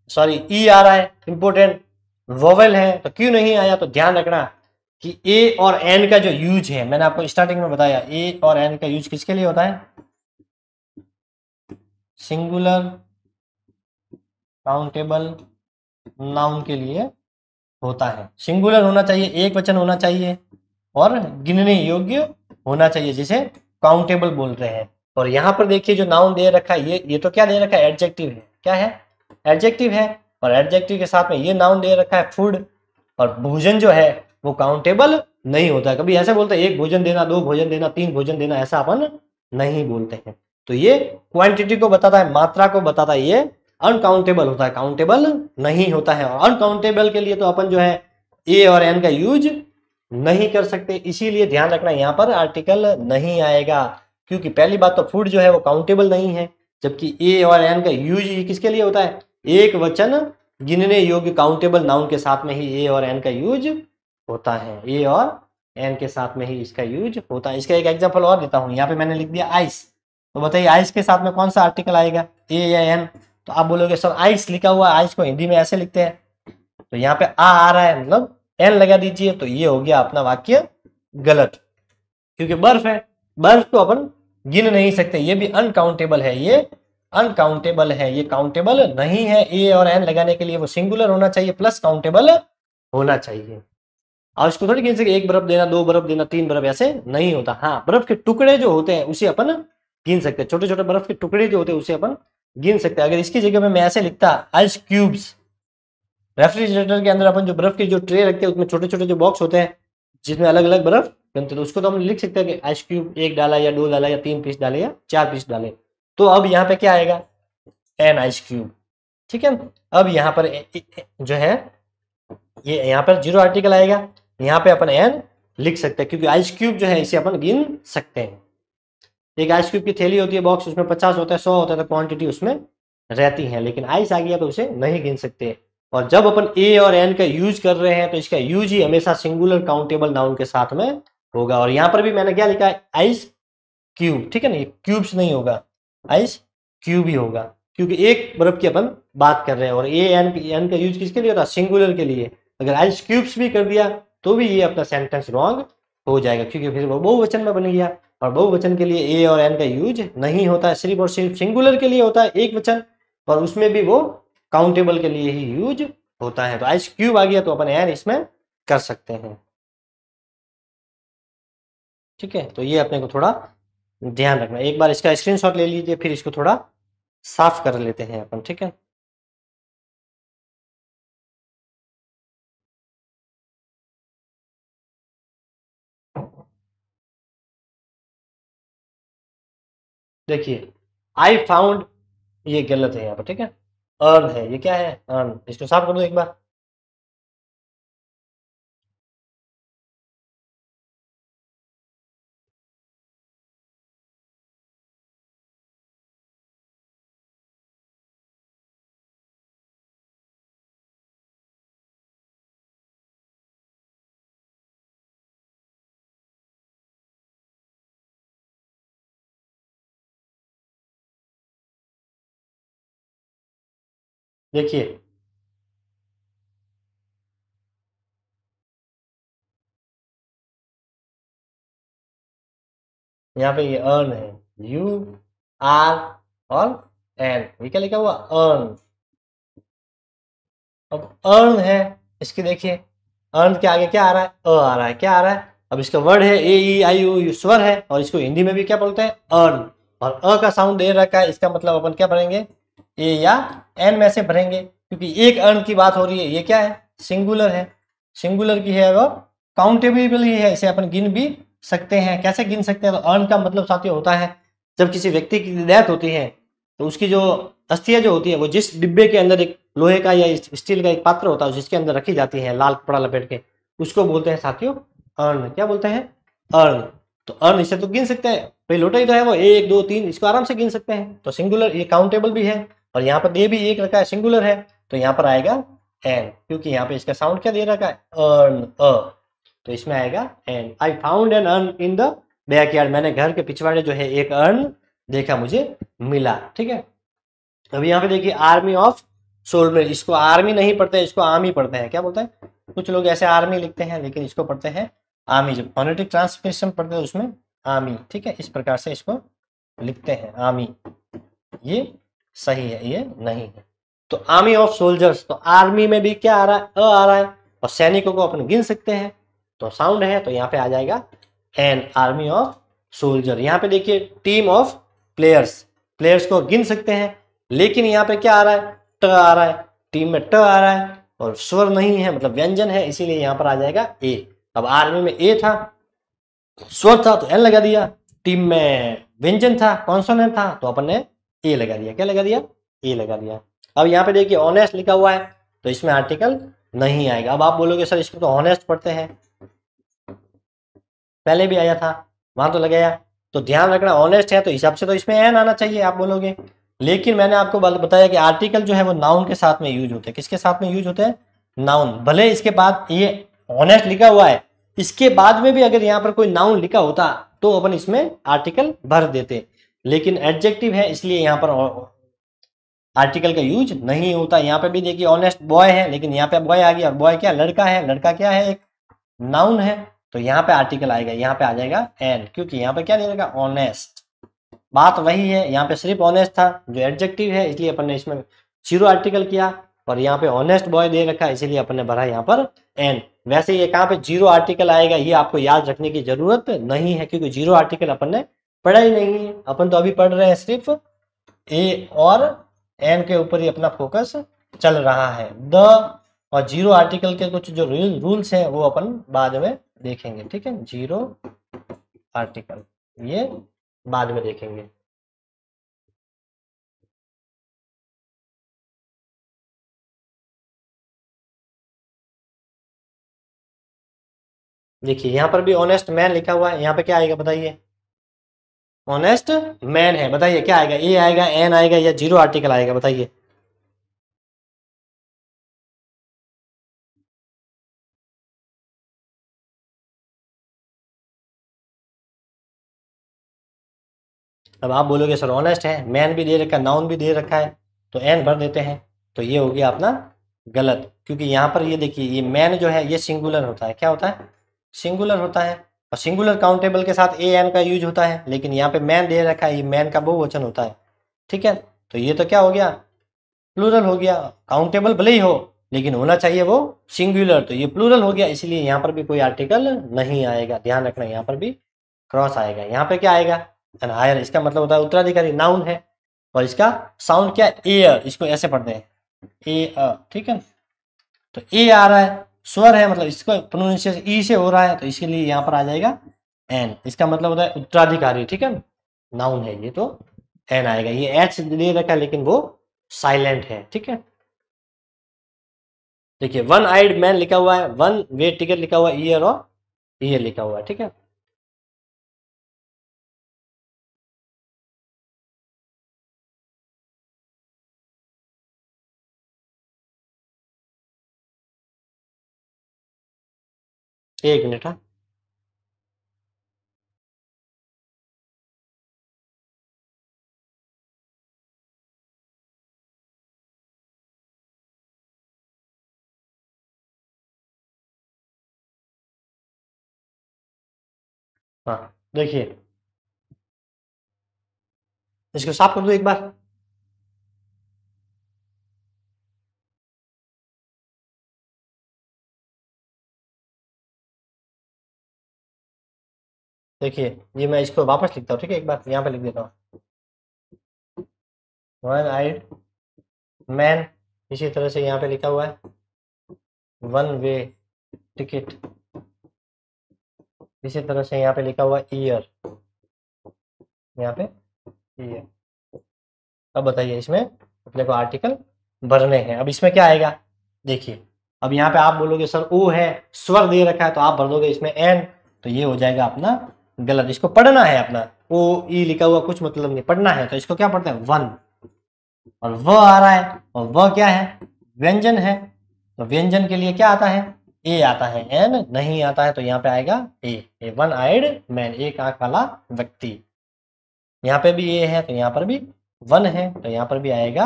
Speaker 1: सॉरी ई आ रहा है, इंपोर्टेंट वोवेल है, तो क्यों नहीं आया? तो ध्यान रखना कि ए और एन का जो यूज है, मैंने आपको स्टार्टिंग में बताया, ए और एन का यूज किसके लिए होता है? सिंगुलर काउंटेबल नाउन के लिए होता है। सिंगुलर होना चाहिए, एक वचन होना चाहिए, और गिनने योग्य होना चाहिए, जिसे काउंटेबल बोल रहे हैं। और यहाँ पर देखिए जो नाउन दे रखा है, ये तो क्या दे रखा है? एडजेक्टिव है। क्या है? एडजेक्टिव है। और एडजेक्टिव के साथ में ये नाउन दे रखा है फूड। और भोजन जो है वो काउंटेबल नहीं होता। कभी ऐसे बोलते हैं एक भोजन देना, दो भोजन देना, तीन भोजन देना, ऐसा अपन नहीं बोलते हैं। तो ये क्वांटिटी को बताता है, मात्रा को बताता है, ये अनकाउंटेबल होता है, काउंटेबल नहीं होता है। और अनकाउंटेबल के लिए तो अपन जो है ए और एन का यूज नहीं कर सकते। इसीलिए ध्यान रखना यहाँ पर आर्टिकल नहीं आएगा, क्योंकि पहली बात तो फूड जो है वो काउंटेबल नहीं है, जबकि ए और एन का यूज किसके लिए होता है? एक वचन गिनने योग्य काउंटेबल नाउन के साथ में ही ए और एन का यूज होता है। ए और एन के साथ में ही इसका यूज होता है। इसका एक एग्जांपल और देता हूँ। यहाँ पे मैंने लिख दिया आइस, तो बताइए आइस के साथ में कौन सा आर्टिकल आएगा? ए या एन? तो आप बोलोगे सर आइस लिखा हुआ है, आइस को हिंदी में ऐसे लिखते हैं, तो यहाँ पे आ रहा है, मतलब एन लगा दीजिए, तो ये हो गया अपना वाक्य गलत। क्योंकि बर्फ है, बर्फ को अपन गिन नहीं सकते, ये भी अनकाउंटेबल है, ये अनकाउंटेबल है, ये काउंटेबल नहीं है। ए और एन लगाने के लिए वो सिंगुलर होना चाहिए प्लस काउंटेबल होना चाहिए। और इसको थोड़ी गिन सके, एक बर्फ देना, दो बर्फ देना, तीन बर्फ, ऐसे नहीं होता। हाँ, बर्फ के टुकड़े जो होते हैं उसे अपन गिन सकते हैं, छोटे छोटे बर्फ के टुकड़े जो होते हैं उसे अपन गिन सकते हैं। अगर इसकी जगह में मैं ऐसे लिखता आइस क्यूब्स, रेफ्रिजरेटर के अंदर अपन जो बर्फ की जो ट्रे रखते हैं उसमें छोटे छोटे जो बॉक्स होते हैं जिसमें अलग अलग बर्फ बनते हैं, तो उसको तो हम लिख सकते हैं कि आइस क्यूब एक डाला या दो डाला या तीन पीस डाले या चार पीस डाले। तो अब यहाँ पे क्या आएगा? An ice cube. ठीक है। अब यहाँ पर जो है ये यहाँ पर जीरो आर्टिकल आएगा, यहाँ पे अपन एन लिख सकते हैं, क्योंकि आइस क्यूब जो है इसे अपन गिन सकते हैं। एक आइस क्यूब की थैली होती है, बॉक्स, उसमें 50 होता है, 100 होता है, तो क्वांटिटी उसमें रहती है। लेकिन आइस आ गया तो उसे नहीं गिन सकते। और जब अपन ए और एन का यूज कर रहे हैं तो इसका यूज ही हमेशा सिंगुलर काउंटेबल नाउन के साथ में होगा। और यहाँ पर भी मैंने क्या लिखा है? Ice cube. ठीक है ना, ये क्यूब्स नहीं होगा, आइस क्यूब ही होगा, क्योंकि एक बर्फ की अपन बात कर रहे हैं। और ए एन का यूज किसके लिए होता है? सिंगुलर के लिए। अगर आइस क्यूब्स भी कर दिया तो भी ये अपना सेंटेंस रॉन्ग हो जाएगा, क्योंकि फिर वो बहुवचन में बन गया। और बहुवचन के लिए ए और एन का यूज नहीं होता है, सिर्फ और सिर्फ सिंगुलर के लिए होता है एक वचन, और उसमें भी वो काउंटेबल के लिए ही यूज होता है। तो आइस क्यूब आ गया तो अपन एन इसमें कर सकते हैं। ठीक है, तो ये अपने को थोड़ा ध्यान रखना। एक बार इसका स्क्रीनशॉट ले लीजिए, फिर इसको थोड़ा साफ कर लेते हैं अपन। ठीक है, देखिए आई फाउंड, ये गलत है यहाँ पर। ठीक है, अर्न है, ये क्या है? अर्न। इसको साफ कर दो एक बार। देखिए यहाँ पे ये अर्न है, यू आर और एन, ये क्या लिखा हुआ, अर्न। अब अर्न है, इसकी देखिए, अर्न के आगे क्या आ रहा है, अ आ रहा है, क्या आ रहा है, अब इसका वर्ड है ए ई आई ओ स्वर है, और इसको हिंदी में भी क्या बोलते हैं, अर्न। और अ का साउंड दे रखा है, इसका मतलब अपन क्या भरेंगे, ए या एन में से भरेंगे, क्योंकि एक अर्न की बात हो रही है, ये क्या है, सिंगुलर है, सिंगुलर की है वो, काउंटेबल ही है, इसे अपन गिन भी सकते हैं। कैसे गिन सकते हैं, तो अर्न का मतलब साथियों होता है जब किसी व्यक्ति की डेथ होती है, तो उसकी जो अस्थियां जो होती है वो जिस डिब्बे के अंदर, एक लोहे का या स्टील का एक पात्र होता है जिसके अंदर रखी जाती है लाल कपड़ा लपेट के, उसको बोलते हैं साथियों अर्न। क्या बोलते हैं, अर्न। तो अर्न इसे तो गिन सकते हैं, भाई लोटा ही तो है वो, एक दो तीन, इसको आराम से गिन सकते हैं, तो सिंगुलर, ये काउंटेबल भी है, और यहाँ पर दे भी एक रखा है, सिंगुलर है, तो यहाँ पर आएगा एन, क्योंकि यहाँ पे इसका साउंड क्या दे रखा है, अर्न, अ, तो इसमें आएगा an. I found an urn in the backyard, मैंने घर के पिछवाड़े जो है एक अर्न देखा, मुझे मिला, ठीक है। अभी यहाँ पे देखिए आर्मी ऑफ सोल्जर, इसको आर्मी नहीं पढ़ते, इसको आर्मी पढ़ते हैं, क्या बोलते हैं, कुछ लोग ऐसे आर्मी लिखते हैं, लेकिन इसको पढ़ते हैं आर्मी, जब फोनेटिक ट्रांसलेशन पढ़ते हैं उसमें आर्मी, ठीक है, इस प्रकार से इसको लिखते हैं आर्मी, ये सही है, ये नहीं है। तो आर्मी ऑफ सोल्जर्स, तो आर्मी में भी क्या आ रहा है, अ आ रहा है, और सैनिकों को अपन गिन सकते हैं, तो साउंड है, तो यहाँ पे आ जाएगा एन, आर्मी ऑफ सोल्जर। यहाँ पे देखिए टीम ऑफ प्लेयर्स, प्लेयर्स को गिन सकते हैं, लेकिन यहाँ पे क्या आ रहा है, ट आ रहा है, टीम में ट आ रहा है, और स्वर नहीं है, मतलब व्यंजन है, इसीलिए यहाँ पर आ जाएगा ए। अब आर्मी में ए था, स्वर था, तो एन लगा दिया, टीम में व्यंजन था, कॉन्सोनेंट था, तो अपन ने ए लगा दिया, क्या लगा दिया, ए लगा दिया। अब यहाँ पे देखिए ऑनेस्ट लिखा हुआ है, तो इसमें आर्टिकल नहीं आएगा। अब आप बोलोगे सर इसको तो ऑनेस्ट पढ़ते हैं, पहले भी आया था, वहां तो लगाया, तो ध्यान रखना ऑनेस्ट है तो हिसाब से तो इसमें एन आना चाहिए, आप बोलोगे, लेकिन मैंने आपको बताया कि आर्टिकल जो है वो नाउन के साथ में यूज होते हैं, किसके साथ में यूज होते हैं, नाउन। भले इसके बाद ये ऑनेस्ट लिखा हुआ है, इसके बाद में भी अगर यहाँ पर कोई नाउन लिखा होता तो अपन इसमें आर्टिकल भर देते, लेकिन एडजेक्टिव है इसलिए यहाँ पर आर्टिकल का यूज नहीं होता। यहाँ पे भी देखिए ऑनेस्ट बॉय है, लेकिन यहाँ पे बॉय आ गया, और बॉय क्या, लड़का है, लड़का क्या है, एक नाउन है, तो यहाँ पे आर्टिकल आएगा, यहाँ पे आ जाएगा एन, क्योंकि यहाँ पे क्या दे रखा, ऑनेस्ट। बात वही है, यहाँ पे सिर्फ ऑनेस्ट था जो एडजेक्टिव है, इसलिए अपन ने इसमें जीरो आर्टिकल किया, और यहाँ पे ऑनेस्ट बॉय दे रखा है, इसीलिए अपन ने भरा यहाँ पर एन। वैसे ये कहाँ पे जीरो आर्टिकल आएगा ये आपको याद रखने की जरूरत नहीं है, क्योंकि जीरो आर्टिकल अपन ने पढ़ा ही नहीं है, अपन तो अभी पढ़ रहे हैं सिर्फ ए और एन के ऊपर ही अपना फोकस चल रहा है। द और जीरो आर्टिकल के कुछ जो रूल्स हैं वो अपन बाद में देखेंगे, ठीक है, जीरो आर्टिकल ये बाद में देखेंगे। देखिए यहाँ पर भी ऑनेस्ट मैन लिखा हुआ है, यहाँ पे क्या आएगा बताइए, ऑनेस्ट मैन है, बताइए क्या आएगा, ए आएगा, एन आएगा, या जीरो आर्टिकल आएगा, बताइए। अब आप बोलोगे सर ऑनेस्ट है, मैन भी दे रखा है, नाउन भी दे रखा है, तो एन भर देते हैं, तो ये हो गया अपना गलत, क्योंकि यहाँ पर ये देखिए ये मैन जो है ये सिंगुलर होता है, क्या होता है, सिंगुलर होता है, और सिंगुलर काउंटेबल के साथ ए एन का यूज होता है, लेकिन यहाँ पे मैन दे रखा है, ये मैन का बहुवचन होता है, ठीक है, तो ये तो क्या हो गया, प्लूरल हो गया, काउंटेबल भले ही हो, लेकिन होना चाहिए वो सिंगुलर, तो ये प्लूरल हो गया, इसलिए यहाँ पर भी कोई आर्टिकल नहीं आएगा, ध्यान रखना, यहाँ पर भी क्रॉस आएगा। यहाँ पे क्या आएगा, एन हायर, इसका मतलब होता है उत्तराधिकारी, नाउन है, और इसका साउंड क्या है, एयर, इसको ऐसे पढ़ते हैं ए, ठीक है, तो ए आ रहा है, स्वर है, मतलब इसको प्रोनाउंसिएशन ई से हो रहा है, तो इसलिए यहाँ पर आ जाएगा एन, इसका मतलब होता है उत्तराधिकारी, ठीक है, नाउन है ये, तो एन आएगा। ये एच दे रखा है लेकिन वो साइलेंट है, ठीक है। देखिए वन आइड मैन लिखा हुआ है, वन वे टिकट लिखा हुआ है, ईयर और ईयर लिखा हुआ है, ठीक है। एक मिनट, हाँ। हाँ देखिए, इसको साफ कर दो एक बार। देखिए ये मैं इसको वापस लिखता हूँ, ठीक है, एक बार यहाँ पे लिख देता हूँ, वन आइड मैन। इसी तरह से यहाँ पे लिखा हुआ है वन वे टिकट। इसी तरह से यहाँ पे लिखा हुआ है ईयर, यहाँ पे ईयर। अब बताइए इसमें अपने को आर्टिकल भरने हैं। अब इसमें क्या आएगा, देखिए अब यहाँ पे आप बोलोगे सर ओ है, स्वर दे रखा है, तो आप भर दोगे इसमें एन, तो ये हो जाएगा अपना गलत। इसको पढ़ना है अपना, ओ ई लिखा हुआ कुछ मतलब नहीं, पढ़ना है तो इसको क्या पढ़ते हैं वन, और व आ रहा है, और व क्या है, व्यंजन है, तो व्यंजन के लिए क्या आता है, ए आता है, एन नहीं आता है, तो यहाँ पे आएगा ए वन आइड मैन, एक आंख वाला व्यक्ति। यहाँ पे भी ए है तो यहाँ पर भी वन है, तो यहाँ पर भी आएगा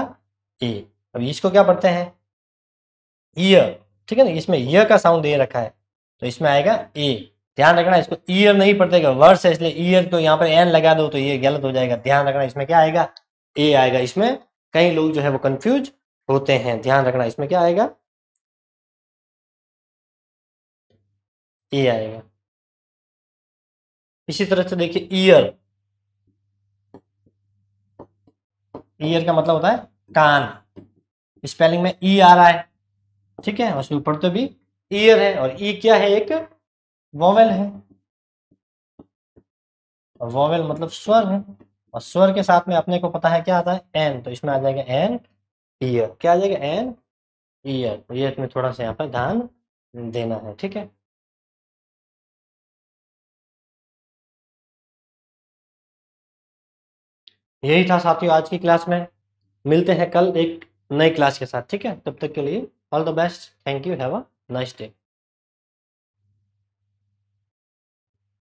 Speaker 1: ए। अब इसको क्या पढ़ते हैं ईयर, ठीक है ना, इसमें ईयर का साउंड दे रखा है, तो इसमें आएगा ए। ध्यान रखना इसको ईयर नहीं पढ़ते, वर्ड्स है इसलिए ईयर को यहाँ पर एन लगा दो तो ये गलत हो जाएगा। ध्यान रखना इसमें क्या आएगा, ए आएगा। इसमें कई लोग जो है वो कंफ्यूज होते हैं, ध्यान रखना इसमें क्या आएगा, ए आएगा। इसी तरह से देखिए ईयर, ईयर का मतलब होता है कान, स्पेलिंग में ई आ रहा है, ठीक है, उसके ऊपर तो भी ईयर है, और ई क्या है, एक वोवेल है, और वोवेल मतलब स्वर है, और स्वर के साथ में अपने को पता है क्या आता है एन, तो इसमें आ जाएगा एन ईयर। क्या आ जाएगा एन ईयर। तो ये इसमें थोड़ा सा यहाँ पर ध्यान देना है, ठीक है। यही था साथियों आज की क्लास में। मिलते हैं कल एक नई क्लास के साथ, ठीक है, तब तक के लिए all the best, thank you, have a nice day.